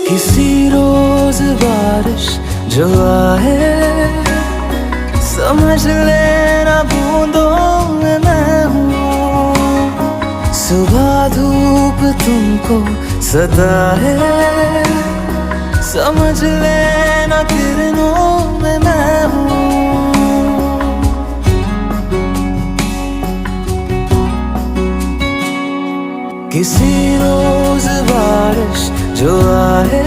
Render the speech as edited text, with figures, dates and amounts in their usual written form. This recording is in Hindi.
किसी रोज बारिश जो आए, समझ लेना बूंदों में मैं हूँ। सुबह धूप तुमको सताए, समझ लेना किरणों में मैं हूँ। किसी रोज बारिश जो आए,